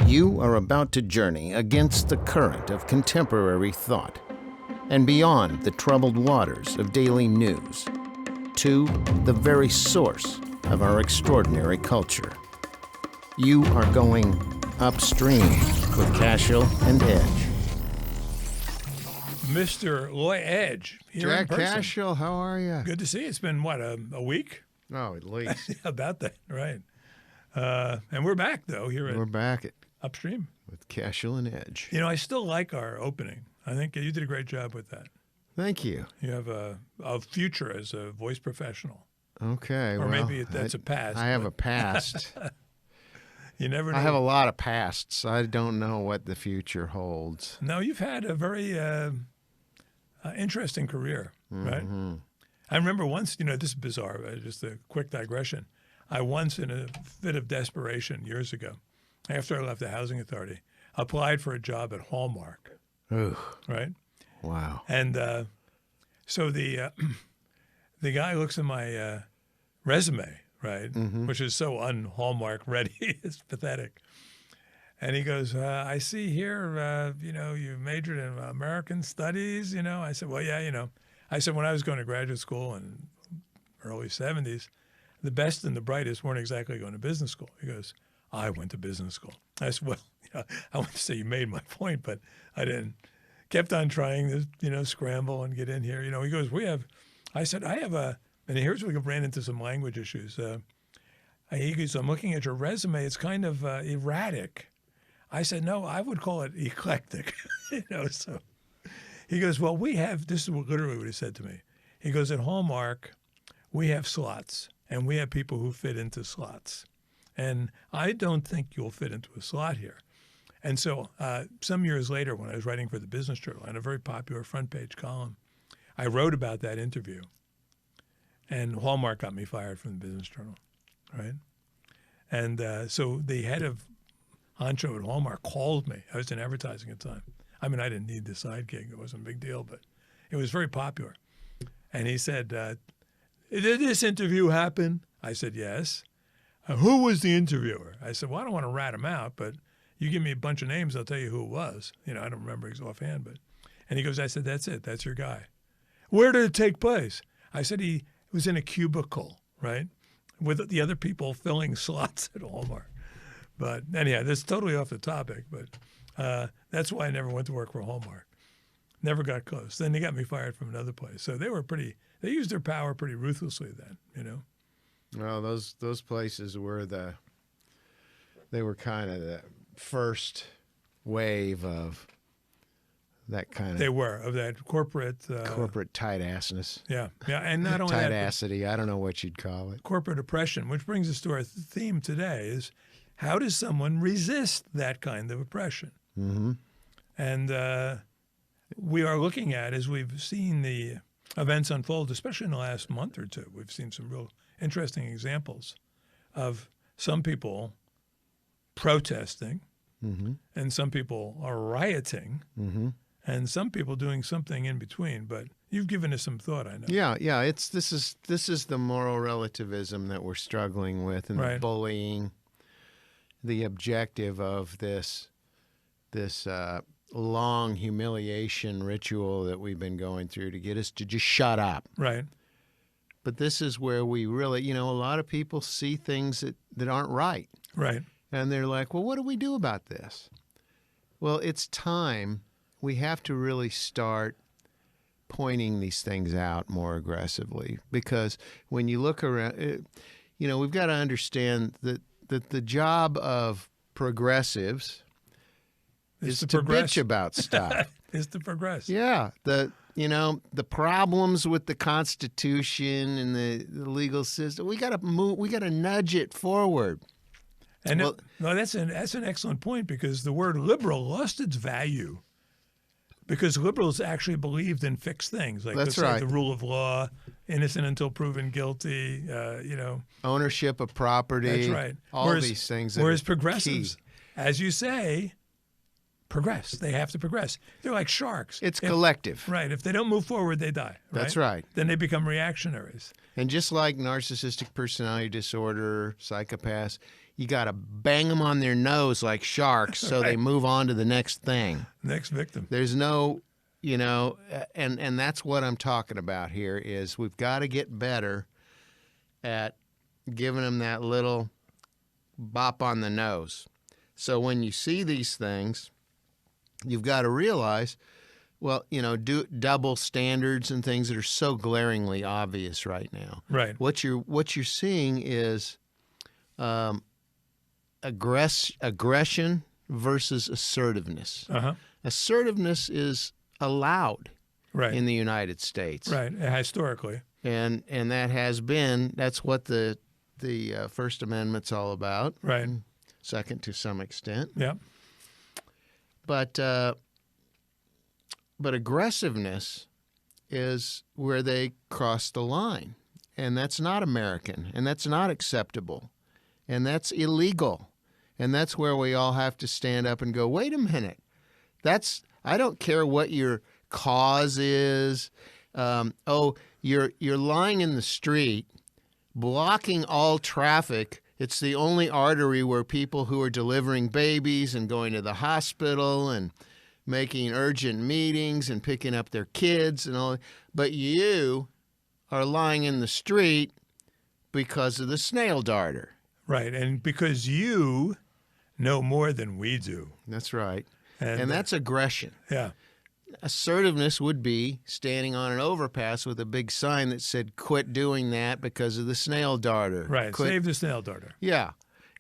You are about to journey against the current of contemporary thought and beyond the troubled waters of daily news to the very source of our extraordinary culture. You are going upstream with Cashel and Edge. Mr. Loy Edge here Jack in person. Cashel, how are you? Good to see you. It's been, what, a week? Oh, at least. About that, right. And we're back, though, here We're at back at Upstream. with Cashel and Edge. You know, I still like our opening. I think you did a great job with that. Thank you. You have a future as a voice professional. Okay. Or well, maybe that's a past. I have a past. You never know. I have a lot of pasts. I don't know what the future holds. No, you've had a very interesting career, right? Mm-hmm. I remember once, this is bizarre, just a quick digression. I once, in a fit of desperation years ago, after I left the housing authority, applied for a job at Hallmark, Ooh, right? wow. And so the guy looks at my resume, right, which is so un-Hallmark ready, it's pathetic. And he goes, I see here, you majored in American studies, I said, well, yeah, I said, when I was going to graduate school in early 70s, the best and the brightest weren't exactly going to business school. He goes, I went to business school. I said, well, I want to say you made my point, but I didn't. Kept on trying to, scramble and get in here. He goes, I said, and here's where we ran into some language issues. He goes, I'm looking at your resume. It's kind of erratic. I said, no, I would call it eclectic. So he goes, well, this is literally what he said to me. He goes, at Hallmark, we have slots, and we have people who fit into slots. And I don't think you'll fit into a slot here. And so some years later, when I was writing for the Business Journal, on a very popular front page column, I wrote about that interview. And Hallmark got me fired from the Business Journal, right? And so the head of Honcho at Hallmark called me. I was in advertising at the time. I mean, I didn't need the side gig. It wasn't a big deal, but it was very popular. And he said, did this interview happen? I said, yes. Who was the interviewer? I said, well, I don't want to rat him out, but you give me a bunch of names, I'll tell you who it was. I don't remember offhand, but. And he goes, I said, that's it. That's your guy. Where did it take place? I said, he was in a cubicle, right, with the other people filling slots at Hallmark. But anyhow, that's totally off the topic, but that's why I never went to work for Hallmark. Never got close. Then they got me fired from another place. So they they used their power pretty ruthlessly then, Well, those places were they were kind of the first wave of that kind of. They were, of that corporate tight-assness. Yeah, and not only that. Tight-assity, I don't know what you'd call it. Corporate oppression, which brings us to our theme today, is how does someone resist that kind of oppression? Mm-hmm. And we are looking at, as we've seen the events unfold, especially in the last month or two, we've seen some real interesting examples of some people protesting, and some people are rioting, and some people doing something in between. But you've given us some thought, I know. Yeah. This is the moral relativism that we're struggling with, and the bullying, the objective of this long humiliation ritual that we've been going through to get us to just shut up. Right. But this is where we really, a lot of people see things that aren't right. Right. And they're like, well, what do we do about this? Well, it's time. We have to really start pointing these things out more aggressively, because when you look around, we've got to understand that the job of progressives is to bitch about stuff. Is to progress. Yeah. The problems with the Constitution and the legal system, we got to move. We got to nudge it forward. And that's an excellent point, because the word liberal lost its value because liberals actually believed in fixed things, like that's right. The rule of law, innocent until proven guilty. Ownership of property. That's right. All these things. Whereas progressives, as you say, progress. They have to progress. They're like sharks. It's collective. Right. If they don't move forward, they die. Right? That's right. Then they become reactionaries. And just like narcissistic personality disorder, psychopaths, you got to bang them on their nose like sharks so they move on to the next thing. Next victim. There's no, and that's what I'm talking about here is we've got to get better at giving them that little bop on the nose. So when you see these things, you've got to realize, well, do double standards and things that are so glaringly obvious right now. Right. What you're seeing is aggression versus assertiveness. Uh-huh. Assertiveness is allowed in the United States. Right. Historically. And that's what the First Amendment's all about. Right. Second to some extent. Yeah. But aggressiveness is where they cross the line. And that's not American. And that's not acceptable. And that's illegal. And that's where we all have to stand up and go, wait a minute. I don't care what your cause is. You're lying in the street, blocking all traffic. It's the only artery where people who are delivering babies and going to the hospital and making urgent meetings and picking up their kids and all. But you are lying in the street because of the snail darter. Right. And because you know more than we do. That's right. And that's aggression. Yeah. Assertiveness would be standing on an overpass with a big sign that said, quit doing that because of the snail darter. Right. Save the snail darter. Yeah.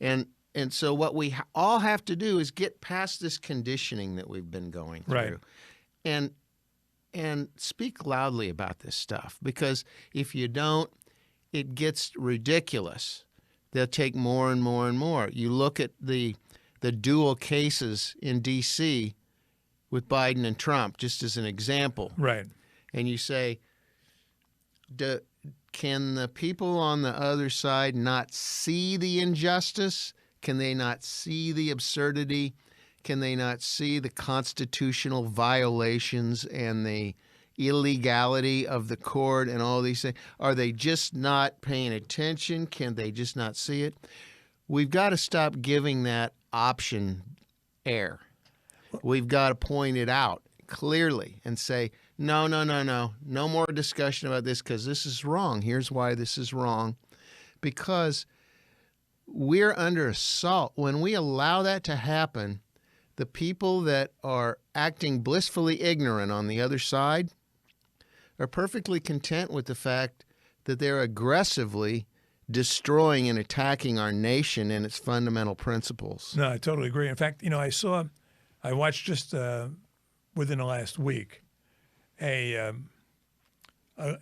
And so what we all have to do is get past this conditioning that we've been going through. Right. And speak loudly about this stuff, because if you don't, it gets ridiculous. They'll take more and more and more. You look at the dual cases in D.C. with Biden and Trump, just as an example. Right. And you say, can the people on the other side not see the injustice? Can they not see the absurdity? Can they not see the constitutional violations and the illegality of the court and all these things? Are they just not paying attention? Can they just not see it? We've got to stop giving that option air. We've got to point it out clearly and say, no more discussion about this because this is wrong. Here's why this is wrong. Because we're under assault. When we allow that to happen, the people that are acting blissfully ignorant on the other side are perfectly content with the fact that they're aggressively destroying and attacking our nation and its fundamental principles. No, I totally agree. In fact, I watched just within the last week an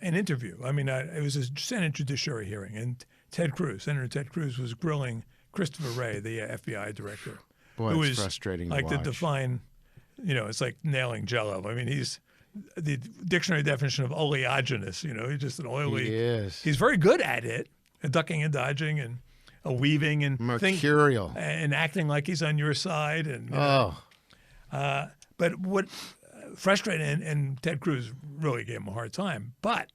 interview. I mean, it was a Senate Judiciary hearing, and Senator Ted Cruz was grilling Christopher Wray, the FBI director. Boy, who it's is frustrating like to watch. to define, it's like nailing Jell-O. I mean, he's the dictionary definition of oleaginous. He's just an oily. He is. He's very good at it, ducking and dodging and weaving and mercurial and acting like he's on your side. And but what frustrated and Ted Cruz really gave him a hard time. But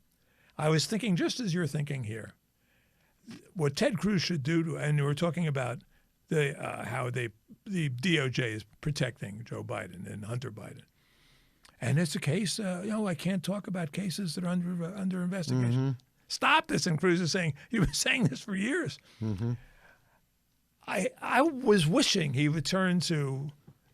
I was thinking, just as you're thinking here, what Ted Cruz should do, and we're talking about how the DOJ is protecting Joe Biden and Hunter Biden, and it's a case. I can't talk about cases that are under investigation. Mm-hmm. Stop this! And Cruz is saying, you've been saying this for years. Mm-hmm. I was wishing he would turn to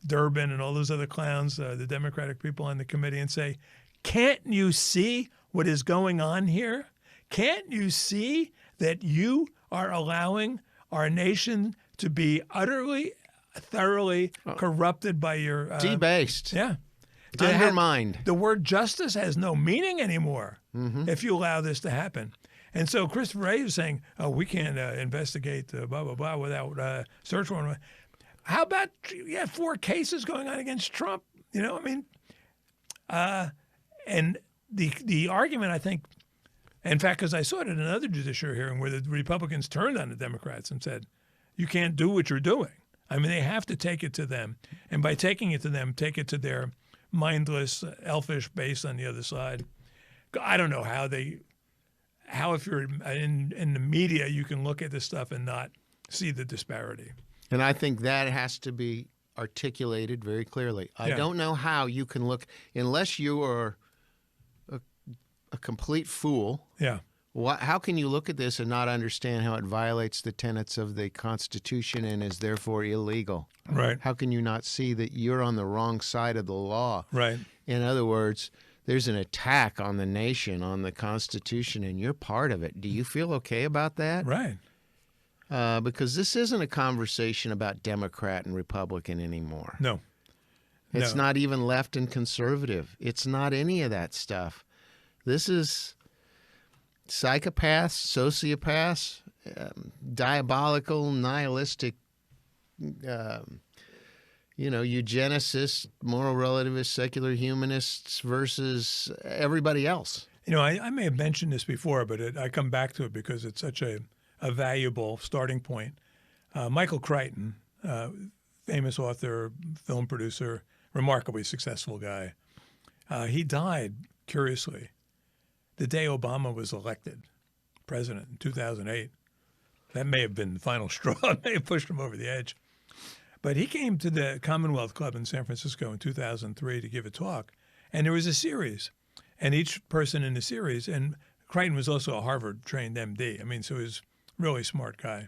Durbin and all those other clowns, the Democratic people on the committee, and say, can't you see what is going on here? Can't you see that you are allowing our nation to be utterly, thoroughly corrupted by your... debased. Yeah. Undermined. The word justice has no meaning anymore if you allow this to happen. And so Christopher Wray is saying, we can't investigate blah, blah, blah without search warrant. How about 4 cases going on against Trump? And the argument, I think, in fact, because I saw it in another judiciary hearing where the Republicans turned on the Democrats and said, you can't do what you're doing. I mean, they have to take it to them. And by taking it to them, take it to their mindless, elfish base on the other side. I don't know how if you're in the media, you can look at this stuff and not see the disparity. And I think that has to be articulated very clearly. I don't know how you can look, unless you are a complete fool. Yeah. How can you look at this and not understand how it violates the tenets of the Constitution and is therefore illegal? Right. How can you not see that you're on the wrong side of the law? Right. In other words, there's an attack on the nation, on the Constitution, and you're part of it. Do you feel okay about that? Right. Because this isn't a conversation about Democrat and Republican anymore. No. It's not even left and conservative. It's not any of that stuff. This is psychopaths, sociopaths, diabolical, nihilistic, eugenicists, moral relativists, secular humanists versus everybody else. I may have mentioned this before, but I come back to it because it's such a valuable starting point. Michael Crichton, famous author, film producer, remarkably successful guy, he died, curiously, the day Obama was elected president in 2008. That may have been the final straw. It may have pushed him over the edge. But he came to the Commonwealth Club in San Francisco in 2003 to give a talk. And there was a series. And each person in the series, and Crichton was also a Harvard-trained MD. I mean, so he was a really smart guy.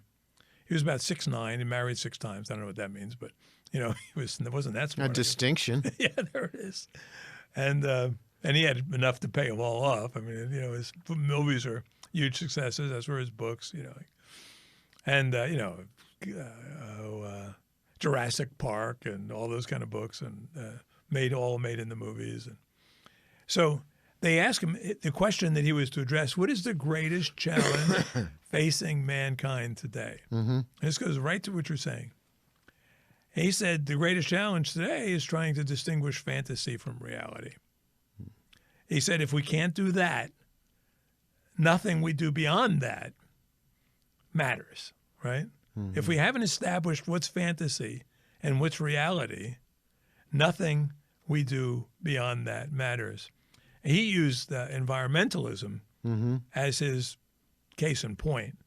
He was about 6'9", and married 6 times. I don't know what that means, but, he wasn't that smart. A distinction. Yeah, there it is. And he had enough to pay them all off. I mean, his movies are huge successes. That's where his books, and Jurassic Park and all those kind of books, and made in the movies. And so they asked him the question that he was to address: what is the greatest challenge facing mankind today? Mm-hmm. This goes right to what you're saying. He said the greatest challenge today is trying to distinguish fantasy from reality. He said, if we can't do that, nothing we do beyond that matters, right? Mm-hmm. If we haven't established what's fantasy and what's reality, nothing we do beyond that matters. He used environmentalism as his case in point,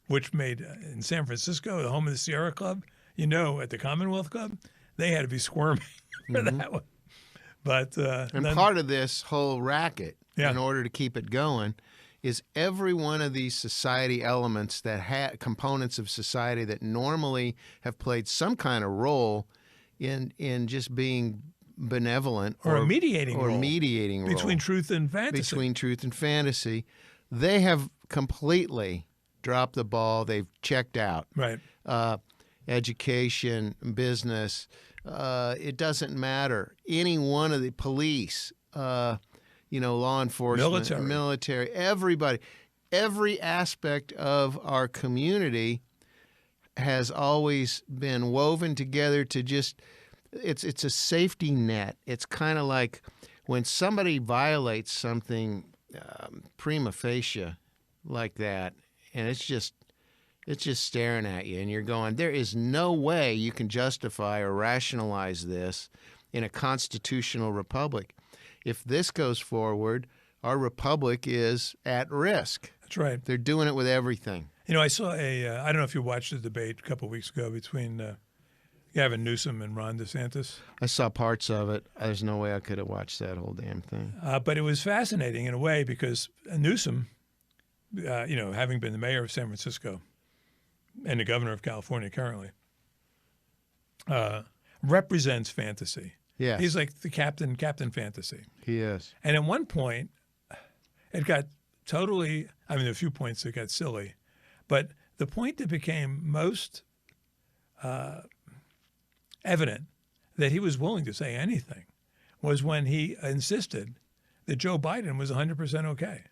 which made, in San Francisco, the home of the Sierra Club, at the Commonwealth Club, they had to be squirming for that one. But part of this whole racket, in order to keep it going, is every one of these society elements that components of society that normally have played some kind of role in just being benevolent or a mediating role between truth and fantasy. They have completely dropped the ball. They've checked out. Right. Education, business. It doesn't matter. Any one of the police, law enforcement, military, everybody, every aspect of our community has always been woven together to just, it's a safety net. It's kind of like when somebody violates something prima facie like that, and it's just staring at you, and you're going, there is no way you can justify or rationalize this in a constitutional republic. If this goes forward, our republic is at risk. That's right. They're doing it with everything. I saw I don't know if you watched the debate a couple of weeks ago between Gavin Newsom and Ron DeSantis. I saw parts of it. There's no way I could have watched that whole damn thing. But it was fascinating in a way because Newsom, having been the mayor of San Francisco, and the governor of California currently, represents fantasy. Yeah, he's like the Captain Fantasy. He is. And at one point, it got totally. I mean, there were a few points that got silly, but the point that became most evident that he was willing to say anything was when he insisted that Joe Biden was 100% okay.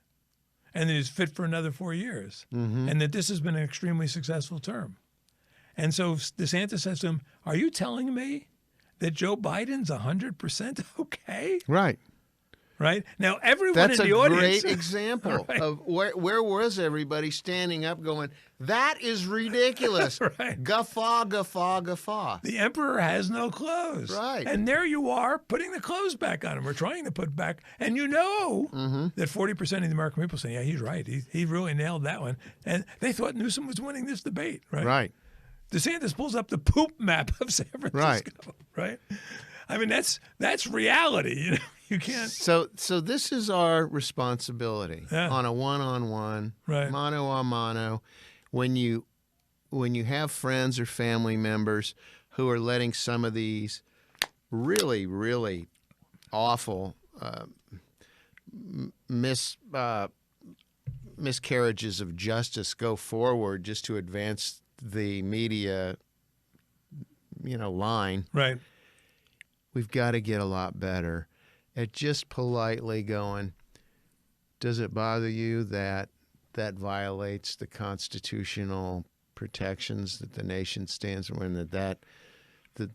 And that he's fit for another 4 years, and that this has been an extremely successful term. And so DeSantis says to him, are you telling me that Joe Biden's 100% okay? Right. Right? Now, everyone in the audience... That's a great example of where was everybody standing up going, that is ridiculous. Right. Guffaw, guffaw, guffaw. The emperor has no clothes. Right. And there you are putting the clothes back on him, or trying to put back. And that 40% of the American people say, yeah, he's right. He really nailed that one. And they thought Newsom was winning this debate. Right. Right. DeSantis pulls up the poop map of San Francisco, right? I mean, that's reality. You know, you can't. So this is our responsibility on a one-on-one, right, mano a mano, when you have friends or family members who are letting some of these really, really awful miscarriages of justice go forward just to advance the media, line. right. We've got to get a lot better at just politely going, does it bother you that violates the constitutional protections that the nation stands for, and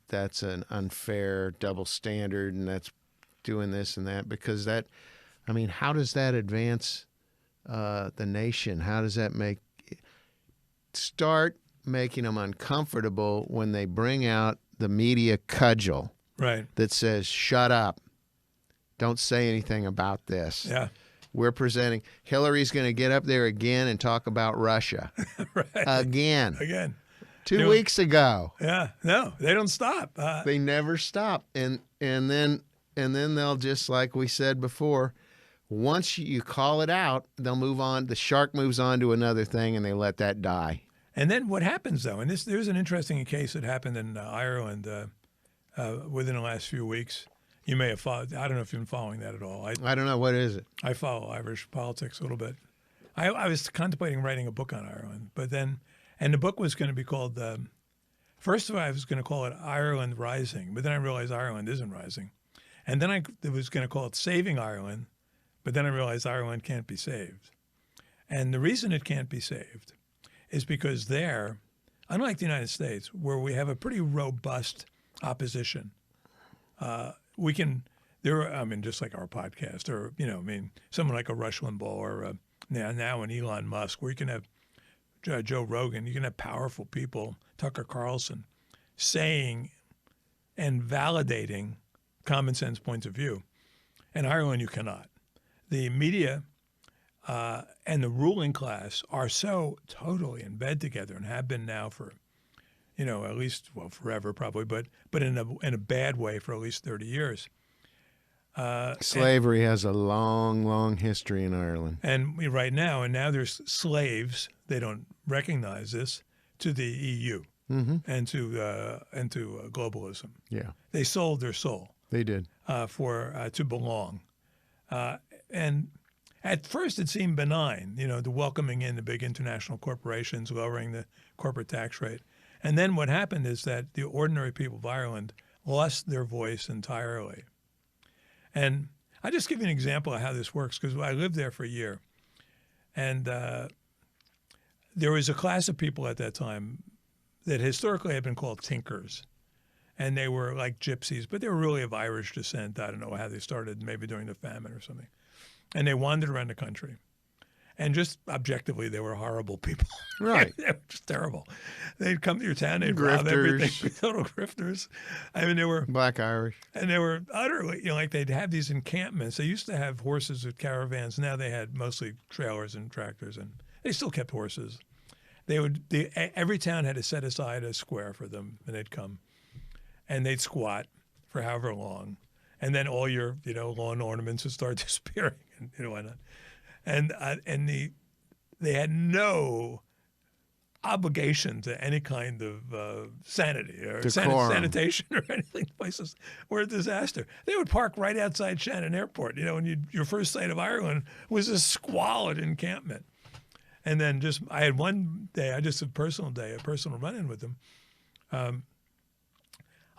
that's an unfair double standard, and that's doing this and that? Because how does that advance the nation? How does that start making them uncomfortable when they bring out the media cudgel Right. that says, shut up, don't say anything about this. Yeah. We're presenting. Hillary's going to get up there again and talk about Russia. right. Again. 2 weeks ago. Yeah. No, they don't stop. They never stop. And then they'll just, like we said before, once you call it out, they'll move on. The shark moves on to another thing, and they let that die. And then what happens, though, and there's an interesting case that happened in Ireland within the last few weeks. You may have followed. I don't know if you've been following that at all. I don't know. What is it? I follow Irish politics a little bit. I was contemplating writing a book on Ireland, and the book was going to be called, first of all, I was going to call it Ireland Rising, but then I realized Ireland isn't rising. And then I was going to call it Saving Ireland, but then I realized Ireland can't be saved. And the reason it can't be saved is because there, unlike the United States, where we have a pretty robust opposition, just like our podcast, or, someone like a Rush Limbaugh or now an Elon Musk, where you can have Joe Rogan, you can have powerful people, Tucker Carlson, saying and validating common sense points of view. In Ireland, you cannot. The media and the ruling class are so totally in bed together, and have been now for, at least, forever probably, but in a bad way for at least 30 years. Slavery has a long, long history in Ireland. And now there's slaves, they don't recognize this, to the EU and to globalism. Yeah. They sold their soul. They did. To belong. And at first it seemed benign, the welcoming in the big international corporations, lowering the corporate tax rate. And then what happened is that the ordinary people of Ireland lost their voice entirely. And I'll just give you an example of how this works, because I lived there for a year. And there was a class of people at that time that historically had been called tinkers. And they were like gypsies, but they were really of Irish descent. I don't know how they started, maybe during the famine or something. And they wandered around the country. And just objectively, they were horrible people. Right. They were just terrible. They'd come to your town, they'd rob everything. Total grifters. I mean, they were Black Irish. And they were utterly, like they'd have these encampments. They used to have horses with caravans. Now they had mostly trailers and tractors, and they still kept horses. Every town had to set aside a square for them, and they'd come. And they'd squat for however long. And then all your, lawn ornaments would start disappearing, and why not? And they had no obligation to any kind of sanity or sanitation or anything. Places were a disaster. They would park right outside Shannon Airport. And your first sight of Ireland was a squalid encampment. And then I had one day, a personal run-in with them.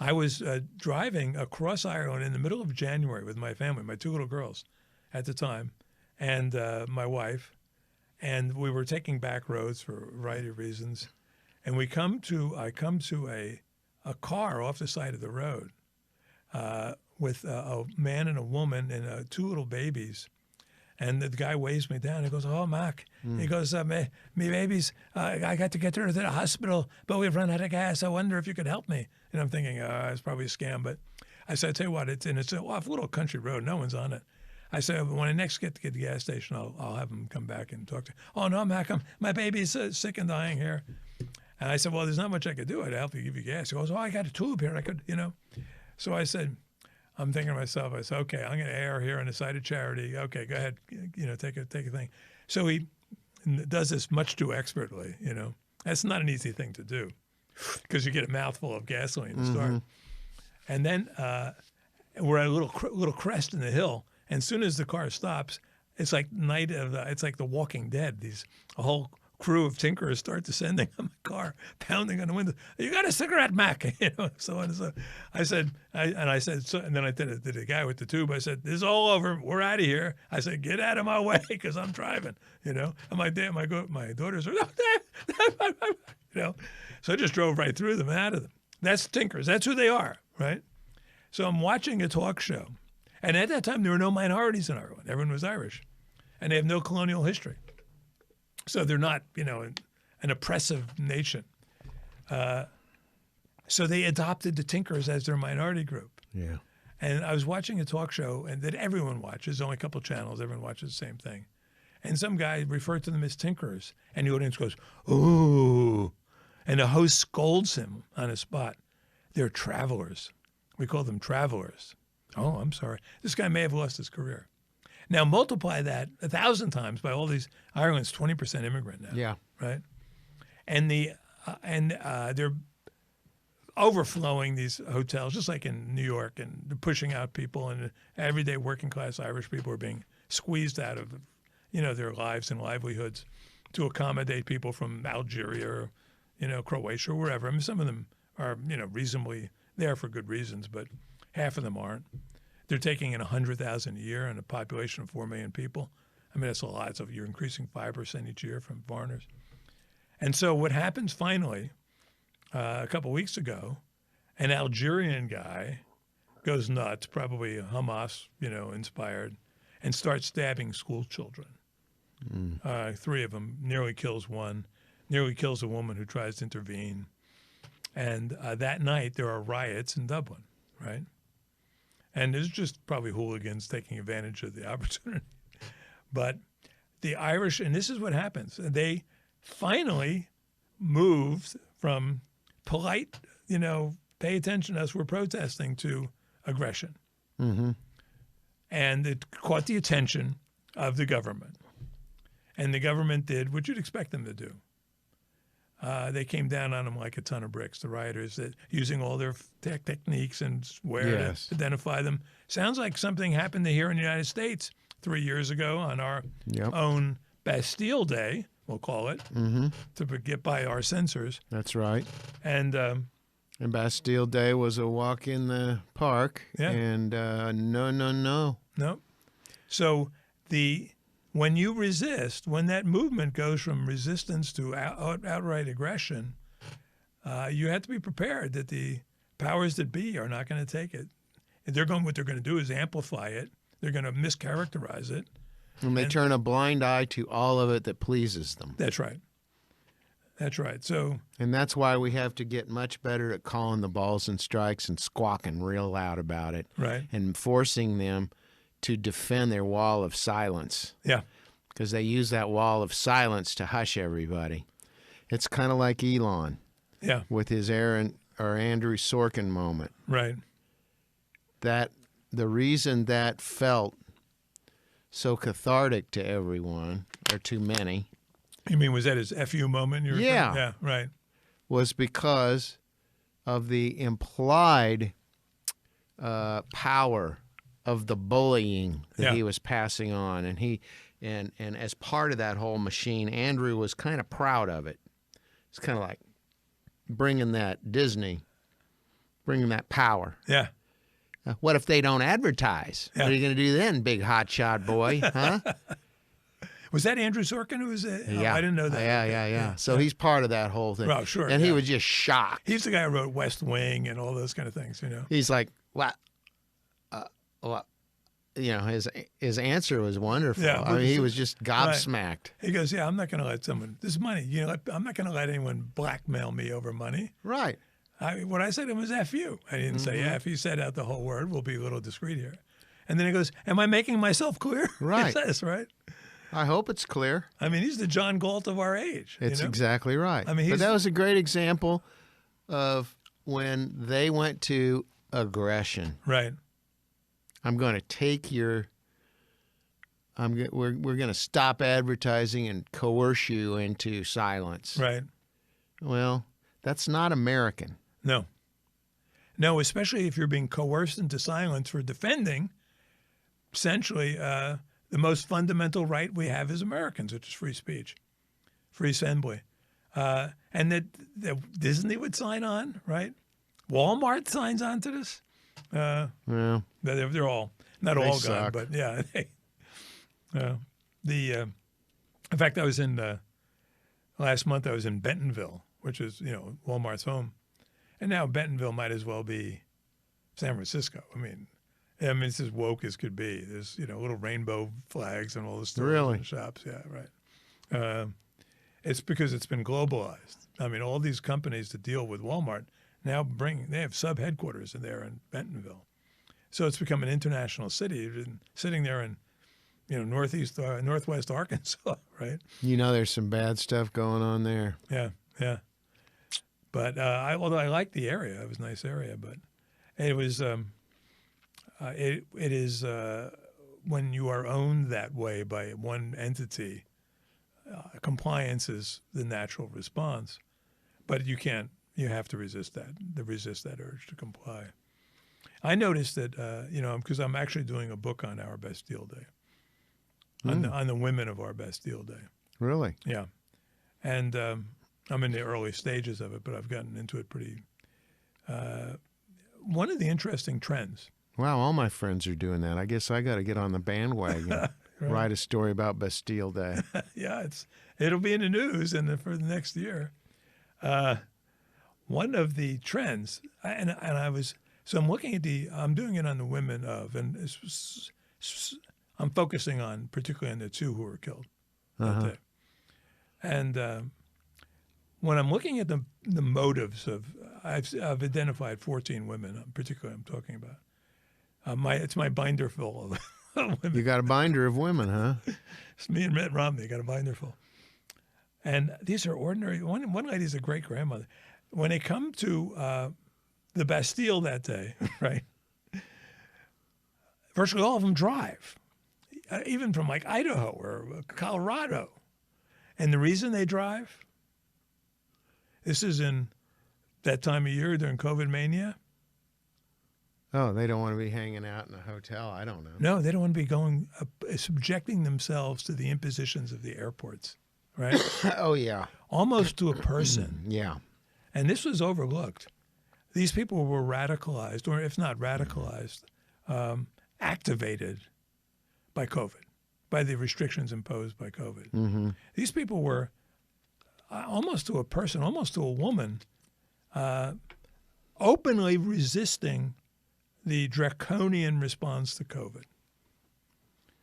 I was driving across Ireland in the middle of January with my family, my two little girls at the time, and my wife, and we were taking back roads for a variety of reasons. And I come to a car off the side of the road with a man and a woman and two little babies. And the guy waves me down. He goes, "Oh, Mark." He goes, me babies, I got to get her to the hospital, but we've run out of gas. I wonder if you could help me." And I'm thinking, it's probably a scam. But I said, "I tell you what, it's a little country road. No one's on it." I said, "When I next get to the gas station, I'll have them come back and talk to you." "Oh, no, Mac, my baby's sick and dying here." And I said, well, there's not much I could do. I'd help you give you gas. He goes, oh, I got a tube here. I could, So I said, I'm thinking to myself, I said, okay, I'm going to err here on the side of charity. Okay, go ahead, take a thing. So he does this much too expertly, That's not an easy thing to do because you get a mouthful of gasoline to start. And then we're at a little crest in the hill. And as soon as the car stops, it's like it's like The Walking Dead. A whole crew of tinkerers start descending on the car, pounding on the window. You got a cigarette, Mac? So on and so. I said, and then I did the guy with the tube. I said, "This is all over. We're out of here." I said, "Get out of my way, because I'm driving." And my daughters are, So I just drove right through them and out of them. That's tinkers. That's who they are, right? So I'm watching a talk show, and at that time there were no minorities in Ireland. Everyone was Irish, and they have no colonial history. So they're not, an oppressive nation. So they adopted the Tinkers as their minority group. Yeah. And I was watching a talk show, and that everyone watches, only a couple of channels, everyone watches the same thing. And some guy referred to them as Tinkers, and the audience goes, ooh. And the host scolds him on the spot. They're travelers. We call them travelers. Oh, I'm sorry. This guy may have lost his career. Now multiply that 1,000 times by all these. Ireland's 20% immigrant now. Yeah. Right. And they're overflowing these hotels, just like in New York, and they're pushing out people, and everyday working class Irish people are being squeezed out of, their lives and livelihoods to accommodate people from Algeria or, Croatia or wherever. I mean, some of them are, reasonably there for good reasons, but half of them aren't. They're taking in 100,000 a year and a population of 4 million people. I mean, that's a lot. So you're increasing 5% each year from foreigners. And so what happens finally, a couple of weeks ago, an Algerian guy goes nuts, probably Hamas, inspired, and starts stabbing school children. 3 of them, nearly kills one, nearly kills a woman who tries to intervene. And that night there are riots in Dublin, right? And there's just probably hooligans taking advantage of the opportunity. But the Irish, and this is what happens, they finally moved from polite, pay attention to us, we're protesting, to aggression. Mm-hmm. And it caught the attention of the government. And the government did what you'd expect them to do. They came down on them like a ton of bricks, the rioters, using all their techniques and swear to identify them. Sounds like something happened here in the United States 3 years ago on our own Bastille Day, we'll call it, to get by our censors. That's right. And Bastille Day was a walk in the park, and no. So when you resist, when that movement goes from resistance to outright aggression, you have to be prepared that the powers that be are not going to take it. What they're going to do is amplify it. They're going to mischaracterize it. And they turn a blind eye to all of it that pleases them. That's right. That's right. So, and that's why we have to get much better at calling the balls and strikes and squawking real loud about it. Right. And forcing them to defend their wall of silence. Yeah. Because they use that wall of silence to hush everybody. It's kind of like Elon. Yeah. With his Andrew Sorkin moment. Right. That the reason that felt so cathartic to everyone, or to many. You mean, was that his FU moment? Yeah, right. Was because of the implied power of the bullying that he was passing on, and as part of that whole machine, Andrew was kind of proud of it. It's kind of like bringing that power. Yeah. What if they don't advertise? Yeah. What are you going to do then, big hotshot boy? Huh? Was that Andrew Sorkin who was it? Yeah. I didn't know that. Yeah. So he's part of that whole thing. Oh, sure. And he was just shocked. He's the guy who wrote West Wing and all those kind of things, He's like, what? His answer was wonderful. Yeah, I mean, he was just gobsmacked. Right. He goes, I'm not going to let this money, I'm not going to let anyone blackmail me over money. Right. What I said to him was F you. I didn't say F. He said out the whole word. We'll be a little discreet here. And then he goes, am I making myself clear? Right. He says, right? I hope it's clear. I mean, he's the John Galt of our age. It's you know? exactly right. I mean, but he's- that was a great example of when they went to aggression. Right. I'm going to take your. We're going to stop advertising and coerce you into silence. Right. Well, that's not American. No. No, especially if you're being coerced into silence for defending, essentially, the most fundamental right we have as Americans, which is free speech, free assembly. And that Disney would sign on, right? Walmart signs on to this. Well, They're all, not They all gone, suck. but yeah. In fact, I was last month I was in Bentonville, which is, Walmart's home. And now Bentonville might as well be San Francisco. I mean, it's as woke as could be. There's, little rainbow flags and all the stores Really? and shops. Yeah, right. It's because it's been globalized. I mean, all these companies that deal with Walmart now they have sub-headquarters in there in Bentonville. So it's become an international city. You've been sitting there in, northwest Arkansas, right? there's some bad stuff going on there. Yeah, yeah. But although I liked the area, it was a nice area. But it was it is when you are owned that way by one entity, compliance is the natural response. But you can't. You have to resist that. Resist that urge to comply. I noticed that because I'm actually doing a book on our Bastille Day, on the women of our Bastille Day. Really? Yeah, and I'm in the early stages of it, but I've gotten into it pretty. One of the interesting trends. Wow, all my friends are doing that. I guess I got to get on the bandwagon. Write a story about Bastille Day. Yeah, it'll be in the news for the next year. One of the trends, and I'm looking at I'm doing it on the women of, and I'm focusing particularly on the two who were killed that day. And when I'm looking at the motives of, I've identified 14 women, particularly I'm talking about. It's my binder full of women. You got a binder of women, huh? It's me and Mitt Romney got a binder full. And these are ordinary. One lady's a great grandmother. When they come to the Bastille that day, right? Virtually all of them drive, even from like Idaho or Colorado. And the reason they drive, this is in that time of year during COVID mania. Oh, they don't want to be hanging out in a hotel. I don't know. No, they don't want to be subjecting themselves to the impositions of the airports, right? Oh, yeah. Almost to a person. Yeah. And this was overlooked. These people were radicalized, or if not radicalized, activated by COVID, by the restrictions imposed by COVID. Mm-hmm. These people were almost to a person, almost to a woman, openly resisting the draconian response to COVID.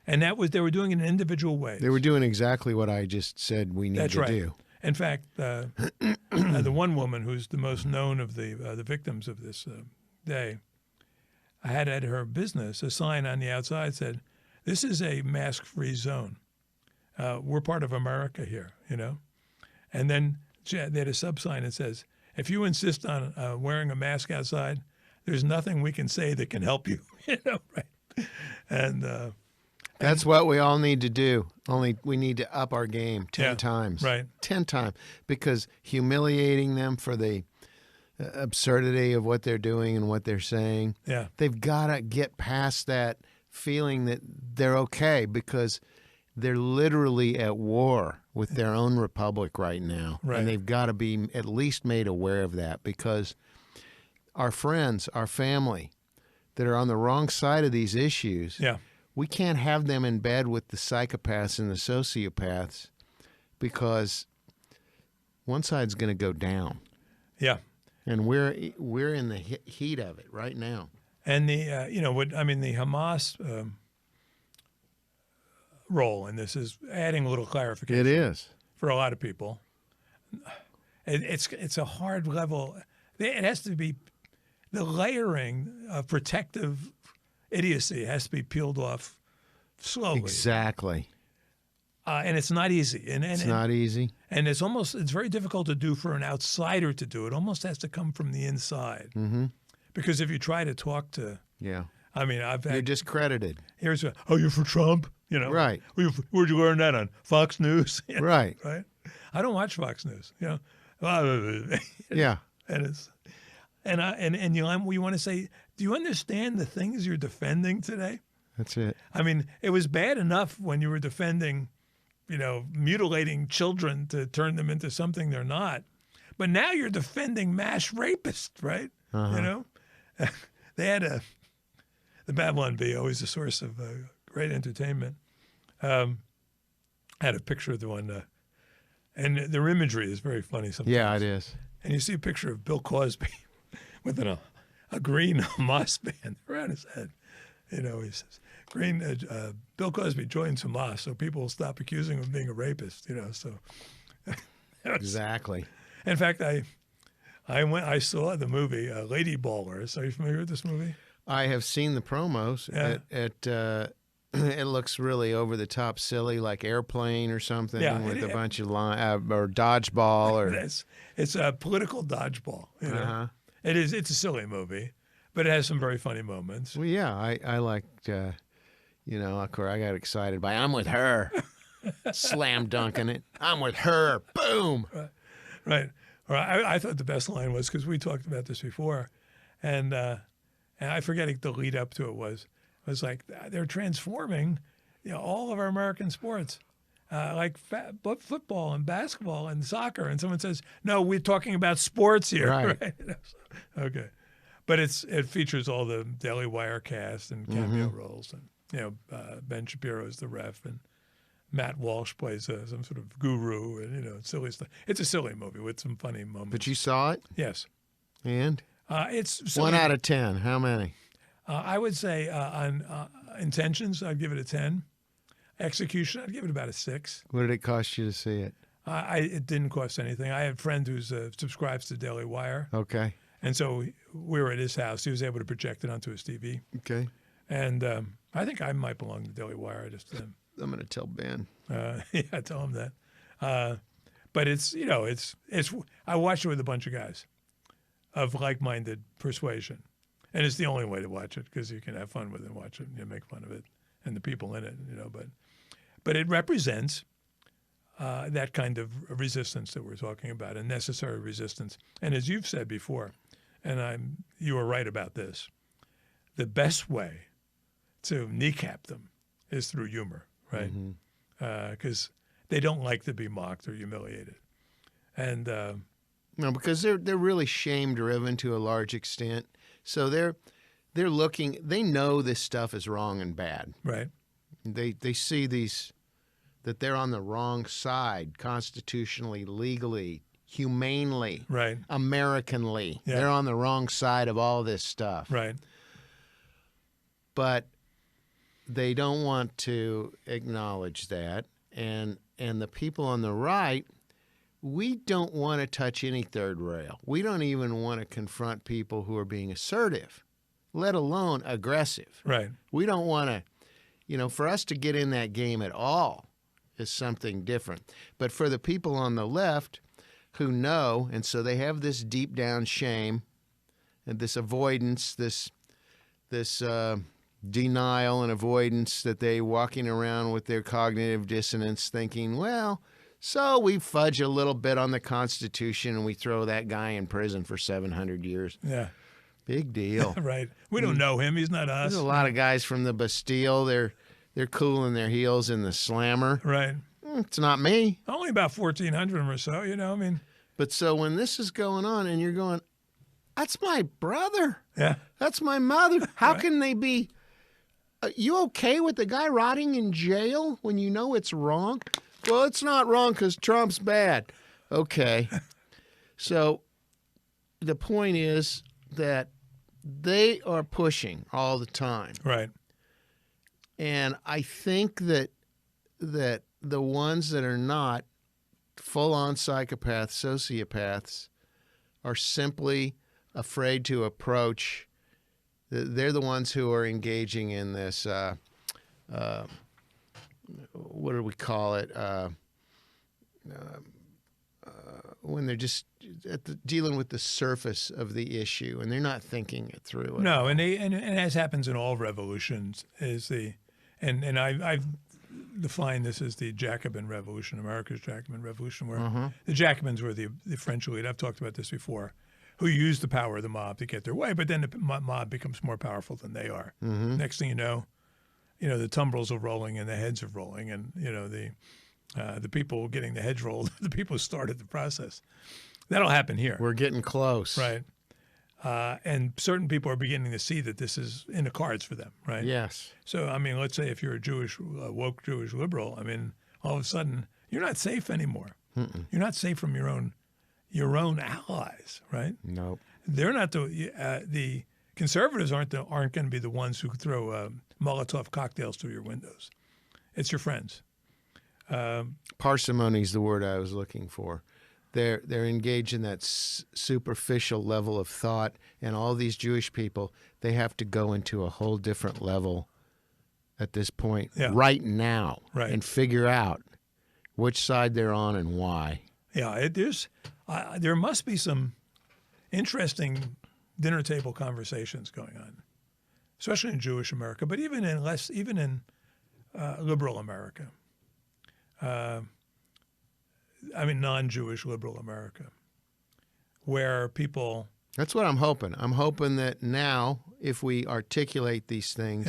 And they were doing it in individual ways. They were doing exactly what I just said we need That's to right. do. In fact, the one woman who's the most known of the victims of this day, I had at her business a sign on the outside said, "This is a mask-free zone. We're part of America here," And then they had a sub-sign that says, "If you insist on wearing a mask outside, there's nothing we can say that can help you." Right? And that's what we all need to do. Only we need to up our game 10 times. Right. 10 times. Because humiliating them for the absurdity of what they're doing and what they're saying, they've got to get past that feeling that they're okay, because they're literally at war with their own republic right now. Right. And they've got to be at least made aware of that, because our friends, our family that are on the wrong side of these issues, we can't have them in bed with the psychopaths and the sociopaths, because one side's going to go down. Yeah. And we're in the heat of it right now. And the the Hamas role in this is adding a little clarification. It is for a lot of people. It's a hard level. It has to be the layering of protective idiocy has to be peeled off slowly. Exactly. And it's not easy. It's not easy. And it's very difficult to do for an outsider to do. It almost has to come from the inside. Mm-hmm. Because if you try to talk to, Yeah. I mean, You're discredited. Here's you're for Trump? You know, Right. Where'd you learn that on? Fox News? You know, Right. Right. I don't watch Fox News. You know, Yeah. and you want to say, do you understand the things you're defending today? That's it. I mean, it was bad enough when you were defending, mutilating children to turn them into something they're not, but now you're defending mass rapists, right? Uh-huh. You know, they had the Babylon Bee, always a source of great entertainment. Had a picture of the one, and their imagery is very funny sometimes. Yeah, it is. And you see a picture of Bill Cosby with a green Hamas band around his head. He says, Bill Cosby joins Hamas, so people will stop accusing him of being a rapist, so. Exactly. In fact, I saw the movie Lady Ballers. Are you familiar with this movie? I have seen the promos. Yeah. It looks really over the top, silly, like Airplane or something, Yeah, with a bunch of or dodgeball or. It's a political dodgeball. Uh-huh. It's a silly movie, but it has some very funny moments. Well, yeah, I liked. Of course, I got excited by "I'm with her," slam dunking it. I'm with her. Boom. Right. I thought the best line was, because we talked about this before, and I forget the lead up to it was like, they're transforming, all of our American sports, like football and basketball and soccer. And someone says, "No, we're talking about sports here." Right. Okay. But it features all the Daily Wire cast and cameo roles, and Ben Shapiro is the ref, and Matt Walsh plays some sort of guru, and silly stuff. It's a silly movie with some funny moments. But you saw it, Yes. and It's silly. 1 out of 10. How many? I would say on intentions, I'd give it a 10. Execution, I'd give it about a 6. What did it cost you to see it? It didn't cost anything. I have a friend who subscribes to Daily Wire, Okay. and so we were at his house. He was able to project it onto his TV, Okay. and I think I might belong to Daily Wire. I just I'm going to tell Ben. yeah, tell him that. But it's I watched it with a bunch of guys of like-minded persuasion, and it's the only way to watch it, because you can have fun with it and watch it and make fun of it and the people in it, but it represents that kind of resistance that we're talking about, a necessary resistance. And as you've said before, and you were right about this, the best way to kneecap them is through humor, right? Because they don't like to be mocked or humiliated. And No, because they're really shame-driven to a large extent. So they're looking. They know this stuff is wrong and bad. right, They see that they're on the wrong side, constitutionally, legally, humanely, right, Americanly. Yeah. They're on the wrong side of all this stuff. right, But they don't want to acknowledge that. And the people on the right, we don't want to touch any third rail. We don't even want to confront people who are being assertive, let alone aggressive. right, We don't want to, for us to get in that game at all is something different. But for the people on the left who know, and so they have this deep down shame and this avoidance, this denial and avoidance, that they walking around with their cognitive dissonance thinking, well, so we fudge a little bit on the Constitution and we throw that guy in prison for 700 years. yeah, Big deal. right. We don't know him. He's not us. There's a lot of guys from the Bastille. They're cooling their heels in the slammer. Right. It's not me. Only about 1,400 of them or so, I mean. But so when this is going on and you're going, that's my brother. Yeah. That's my mother. How can they be? You okay with the guy rotting in jail when you know it's wrong? Well, it's not wrong because Trump's bad. Okay. So the point is that they are pushing all the time. Right. And I think that the ones that are not full-on psychopaths, sociopaths, are simply afraid to approach. They're the ones who are engaging in this what do we call it? When they're just dealing with the surface of the issue and they're not thinking it through. No, and as happens in all revolutions, I've defined this as the Jacobin Revolution, America's Jacobin Revolution, where the Jacobins were the French elite. I've talked about this before, who used the power of the mob to get their way, but then the mob becomes more powerful than they are. Next thing you know, the tumbrils are rolling and the heads are rolling, and the people getting the heads rolled, the people who started the process. That'll happen here. We're getting close. Right. And certain people are beginning to see that this is in the cards for them, right? Yes. So, I mean, let's say if you're a woke Jewish liberal, I mean, all of a sudden, you're not safe anymore. You're not safe from your own allies, right? Nope. They're not the conservatives aren't going to be the ones who throw Molotov cocktails through your windows. It's your friends. Parsimony is the word I was looking for. They're engaged in that superficial level of thought, and all these Jewish people, they have to go into a whole different level at this point right now and figure out which side they're on and why. Yeah, there must be some interesting dinner table conversations going on, especially in Jewish America, but even in liberal America. Non-Jewish liberal America, where people... That's what I'm hoping. I'm hoping that now, if we articulate these things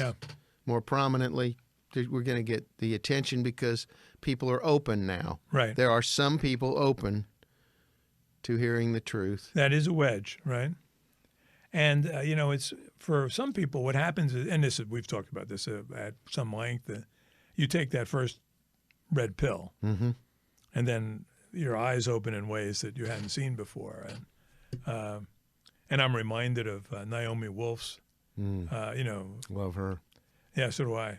more prominently, we're going to get the attention because people are open now. Right. There are some people open to hearing the truth. That is a wedge, right? And, it's for some people what happens is, and we've talked about this at some length, that you take that first red pill, and then your eyes open in ways that you hadn't seen before. And I'm reminded of Naomi Wolf's, Love her. Yeah, so do I.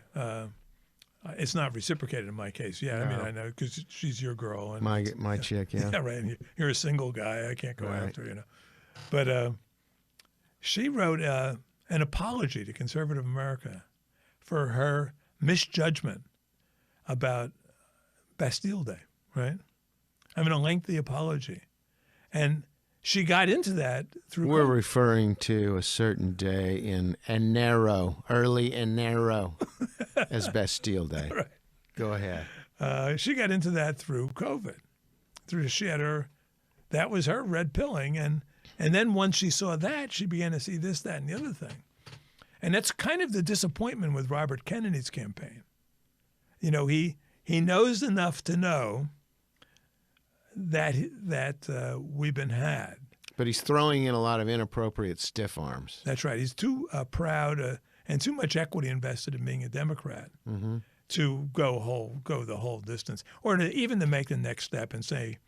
It's not reciprocated in my case. Yeah, no. I mean, I know because she's your girl. And my chick, yeah. Yeah, right. And you're a single guy. I can't go after, But she wrote an apology to conservative America for her misjudgment about Bastille Day, right? I mean, a lengthy apology. And she got into that through... We're referring to a certain day in Enero, early Enero, as Bastille Day. Right. Go ahead. She got into that through COVID. That was her red pilling. And then once she saw that, she began to see this, that, and the other thing. And that's kind of the disappointment with Robert Kennedy's campaign. He knows enough to know that we've been had. But he's throwing in a lot of inappropriate stiff arms. That's right. He's too proud and too much equity invested in being a Democrat to go the whole distance, or even to make the next step and say,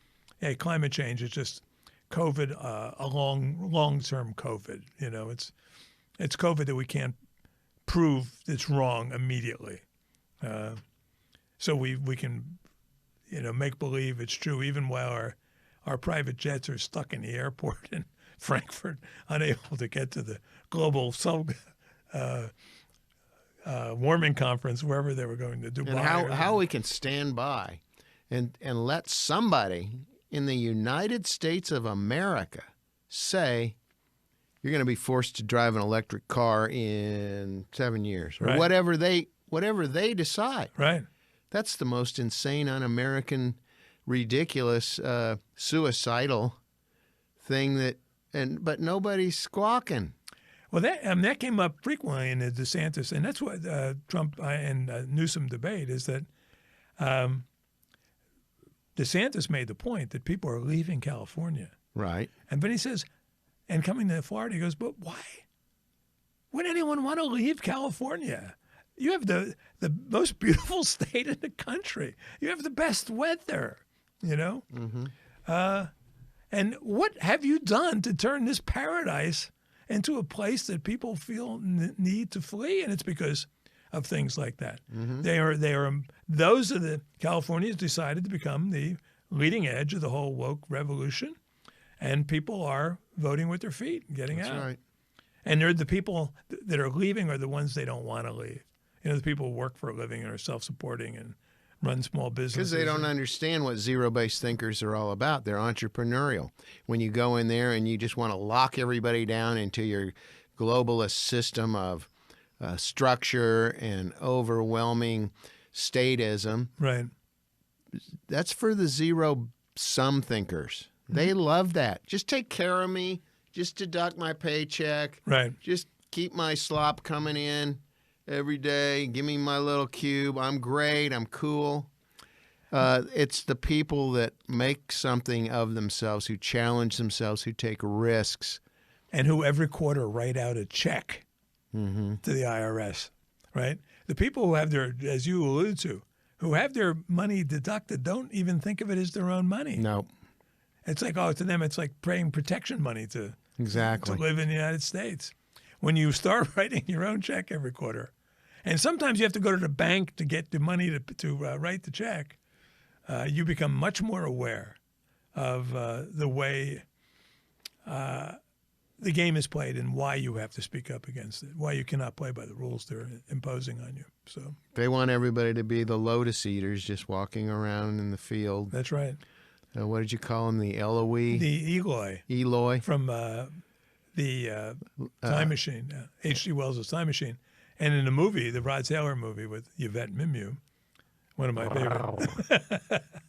"Hey, climate change is just COVID, a long-term COVID. It's COVID that we can't prove it's wrong immediately." So we can, make believe it's true even while our private jets are stuck in the airport in Frankfurt, unable to get to the global warming conference, wherever they were going to Dubai. And how we can stand by and let somebody in the United States of America say, you're going to be forced to drive an electric car in 7 years, or whatever they decide. Right. That's the most insane, un-American, ridiculous, suicidal thing but nobody's squawking. Well, that came up frequently in the DeSantis, and that's what Trump and Newsom debate is that DeSantis made the point that people are leaving California. Right. And but he says, and coming to Florida, he goes, but why would anyone want to leave California? You have the most beautiful state in the country. You have the best weather, And what have you done to turn this paradise into a place that people feel need to flee? And it's because of things like that. Those are the Californians decided to become the leading edge of the whole woke revolution, and people are voting with their feet and getting out. That's right. And they're the people that are leaving are the ones they don't want to leave. You know, the people who work for a living and are self-supporting and run small businesses. Because they don't understand what zero-based thinkers are all about. They're entrepreneurial. When you go in there and you just want to lock everybody down into your globalist system of structure and overwhelming statism, Right. that's for the zero-sum thinkers. They love that. Just take care of me. Just deduct my paycheck. Right. Just keep my slop coming in every day. Give me my little cube. I'm great. I'm cool. It's the people that make something of themselves, who challenge themselves, who take risks. And who every quarter write out a check to the IRS, right? The people who have their, as you alluded to, who have their money deducted don't even think of it as their own money. No, It's like, oh, to them, it's like paying protection money to exactly. live in the United States. When you start writing your own check every quarter, and sometimes you have to go to the bank to get the money to write the check, you become much more aware of the way the game is played and why you have to speak up against it, why you cannot play by the rules they're imposing on you. So They want everybody to be the lotus eaters just walking around in the field. that's right. What did you call them? The Eloy? The Eloy Eloy? from the Time Machine, H.G. Wells' Time Machine. And in the movie, the Rod Taylor movie with Yvette Mimieux, one of my favorite,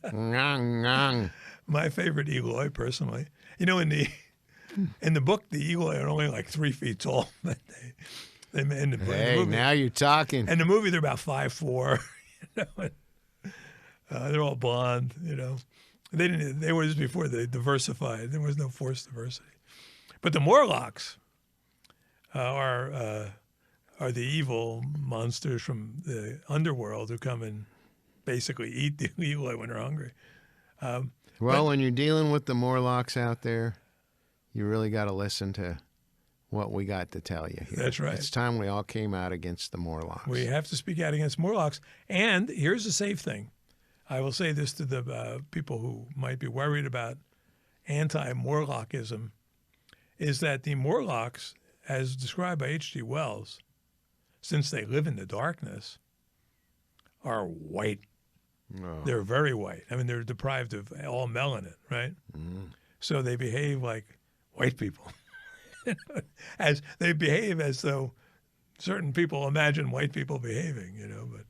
Ngang, ngang. my favorite Eloy personally. You know, in the book, the Eloy are only like 3 feet tall. But they in the Hey, movie. now you're talking. And the movie, they're about 5'4". You know, and, they're all blonde. You know, they didn't. They were just before they diversified. There was no forced diversity. But the Morlocks are the evil monsters from the underworld who come and basically eat the Eloy when they're hungry. Well, when you're dealing with the Morlocks out there, you really got to listen to what we got to tell you here. That's right. It's time we all came out against the Morlocks. We have to speak out against Morlocks. And here's a safe thing. I will say this to the people who might be worried about anti-Morlockism, is that the Morlocks, as described by H.G. Wells, since they live in the darkness, are white. Oh. They're very white. I mean, they're deprived of all melanin, right? So they behave like white people. As they behave as though certain people imagine white people behaving, you know. But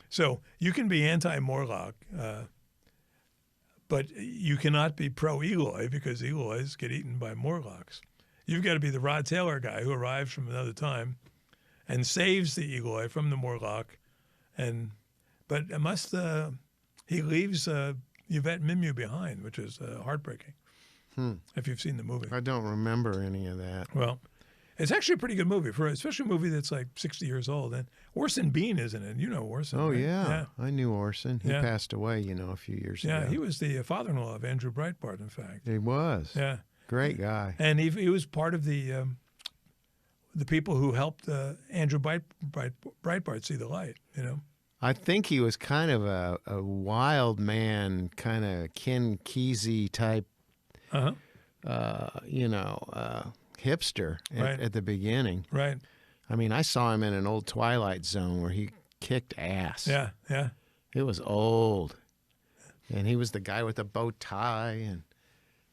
so you can be anti-Morlock, but you cannot be pro-Eloy because Eloys get eaten by Morlocks. You've got to be the Rod Taylor guy who arrives from another time and saves the Eloy from the Morlock, but he leaves Yvette Mimieux behind, which is heartbreaking. If you've seen the movie. I don't remember any of that. Well, it's actually a pretty good movie, especially a movie that's like 60 years old. And Orson Bean is in it. You know Orson. Oh, right? yeah. I knew Orson. He Yeah. passed away, a few years ago. Yeah, he was the father-in-law of Andrew Breitbart, in fact. He was. Yeah. Great guy. And he was part of the people who helped Andrew Breitbart see the light, you know. I think he was kind of a wild man, kind of Ken Kesey type, Uh-huh. hipster Right. at the beginning. Right. I mean, I saw him in an old Twilight Zone where he kicked ass. Yeah, yeah. It was old. And he was the guy with the bow tie. And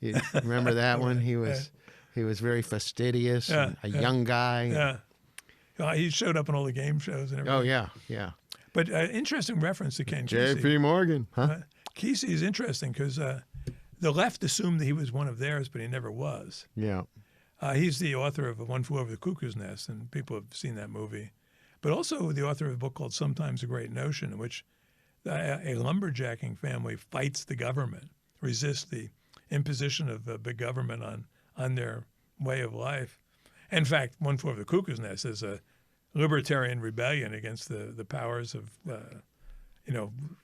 you remember that one? He was very fastidious, Yeah, and a yeah. young guy. Yeah. He showed up in all the game shows and everything. Oh, yeah, yeah. But interesting reference to Ken Kesey. J.P. Morgan, huh? Kesey is interesting because the left assumed that he was one of theirs, but he never was. Yeah. He's the author of One Flew Over the Cuckoo's Nest, and people have seen that movie. But also the author of a book called Sometimes a Great Notion, in which a lumberjacking family fights the government, resists the imposition of big government on their way of life. In fact, One Flew Over the Cuckoo's Nest is a libertarian rebellion against the powers of,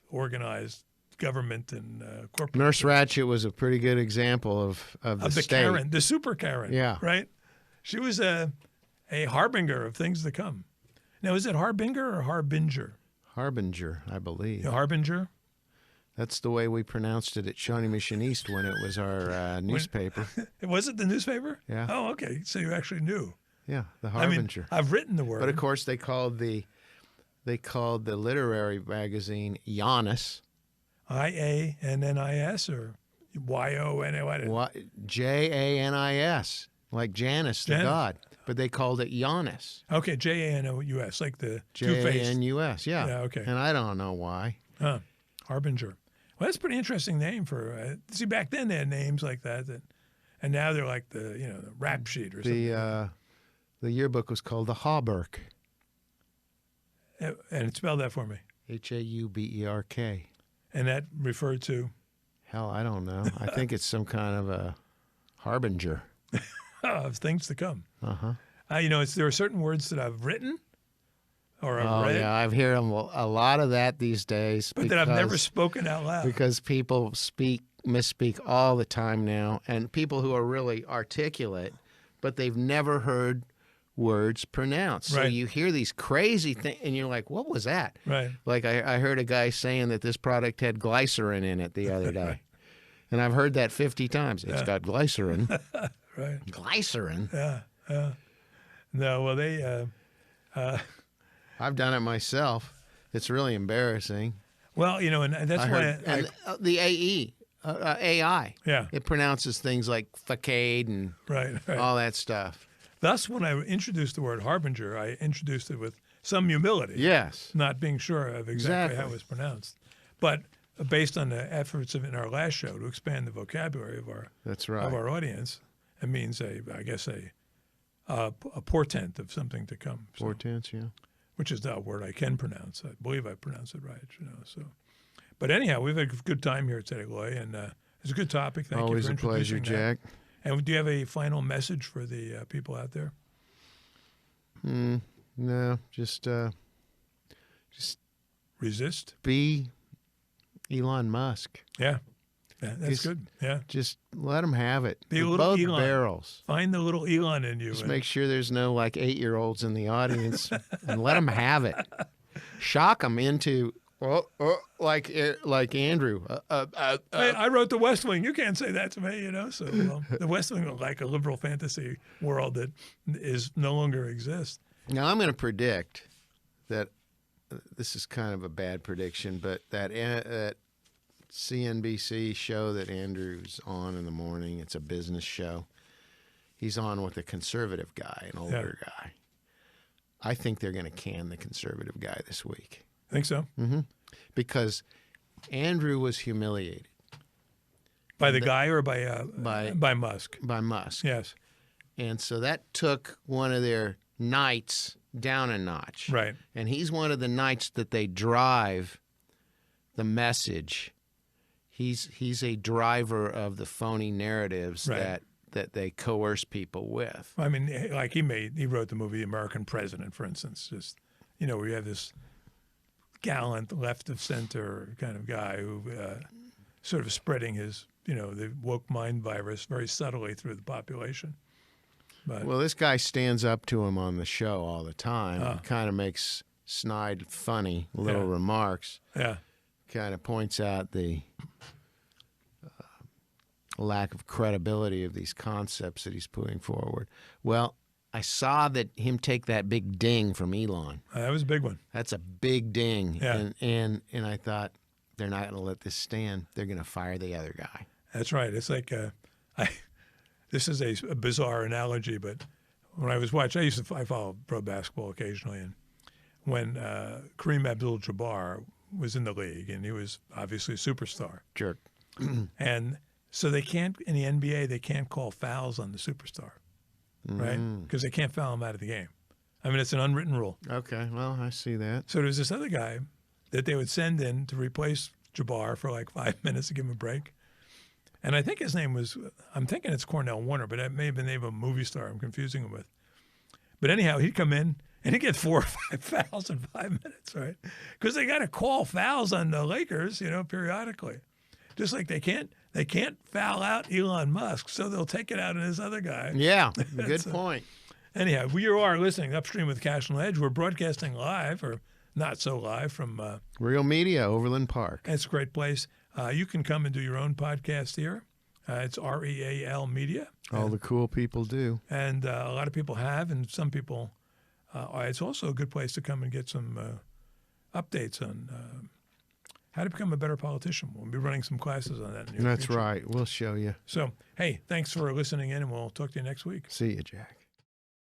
organized government and corporate. Nurse Ratched was a pretty good example of the the state. Karen, the super Karen. Yeah. Right? She was a harbinger of things to come. Now, is it harbinger or harbinger? Harbinger, I believe. A harbinger? That's the way we pronounced it at Shawnee Mission East when it was our newspaper. Was it the newspaper? Yeah. Oh, okay. So you actually knew. Yeah, the I mean, Harbinger. I've written the word. But of course, they called the they called the literary magazine Janus. Jannis or Yona? Janis, like Janus, the Janus. god. But they called it Janus. Okay, Janus, like the Two-Faced. Janus, yeah. Yeah, okay. And I don't know why. Huh. Harbinger. Well, that's a pretty interesting name for. See, back then they had names like that, and now they're like the rap sheet or something. The yearbook was called the Hauberk. And spell that for me. Hauberk. And that referred to Hell, I don't know. I think it's some kind of a harbinger. of things to come. Uh-huh. There are certain words that I've written or I've read, yeah, I've heard a lot of that these days. but that I've never spoken out loud. Because people misspeak all the time now, and people who are really articulate, but they've never heard words pronounced. So Right. you hear these crazy things, and you're like, what was that? Right. Like I heard a guy saying that this product had glycerin in it the other day. And I've heard that 50 times. It's got glycerin. Right. Glycerin? Yeah. No, well, they. I've done it myself. It's really embarrassing. Well, and that's why. The AI. Yeah. It pronounces things like facade and Right. all that stuff. Thus, when I introduced the word harbinger, I introduced it with some humility. Yes. Not being sure of exactly how it was pronounced, but based on the efforts in our last show to expand the vocabulary of That's right. our audience, it means a portent of something to come. So, Portents, yeah. which is not a word I can pronounce. I believe I pronounce it right. So, but anyhow, we've had a good time here today, Loy, and it's a good topic. Thank Always you a for pleasure, introducing that. Jack. And do you have a final message for the people out there? No, just Resist. be Elon Musk. Yeah, that's Just- good. Yeah, Just let them have it. Be a With little both Elon. barrels. find the little Elon in you. Just and- make sure there's no 8-year-olds in the audience, and let them have it. Shock them into like Andrew. Hey, I wrote The West Wing. You can't say that to me, So The West Wing is like a liberal fantasy world that is no longer exists. Now I'm going to predict that this is kind of a bad prediction, but that CNBC show that Andrew's on in the morning, it's a business show. He's on with a conservative guy, an older guy. I think they're going to can the conservative guy this week. Think so? Because Andrew was humiliated By the guy or by Musk? by Musk. Yes. And so that took one of their knights down a notch. Right. And he's one of the knights that they drive the message. He's a driver of the phony narratives Right. that they coerce people with. I mean, like he wrote the movie American President, for instance. Just where you have this gallant left of center kind of guy who sort of spreading his the woke mind virus very subtly through the population. But Well, this guy stands up to him on the show all the time. And kind of makes snide, funny little remarks. yeah, Kind of points out the lack of credibility of these concepts that he's putting forward. Well, I saw that him take that big ding from Elon. that was a big one. That's a big ding. Yeah. And I thought, they're not going to let this stand. They're going to fire the other guy. That's right. It's like this is a bizarre analogy, but when I was watching, I follow pro basketball occasionally, and when Kareem Abdul-Jabbar was in the league, and he was obviously a superstar, Jerk. and so they can't in the NBA they can't call fouls on the superstar, right? Because they can't foul him out of the game. I mean, it's an unwritten rule. Okay, well, I see that. So there's this other guy that they would send in to replace Jabbar for like 5 minutes to give him a break. And I think his name was, I'm thinking it's Cornell Warner, but that may have been the name of a movie star I'm confusing him with. But anyhow, he'd come in and he'd get 4 or 5 fouls in 5 minutes, right? Because they got to call fouls on the Lakers, periodically. Just like they can't foul out Elon Musk, so they'll take it out on this other guy. Yeah, good point. Anyhow, you are listening to Upstream with Cash and Ledge. We're broadcasting live, or not so live, from Real Media, Overland Park. it's a great place. You can come and do your own podcast here. It's REAL Media. All the cool people do. And a lot of people have, and some people, it's also a good place to come and get some updates on how to become a better politician. We'll be running some classes on that in the near That's future. right. We'll show you. So, hey, thanks for listening in, and we'll talk to you next week. See you, Jack.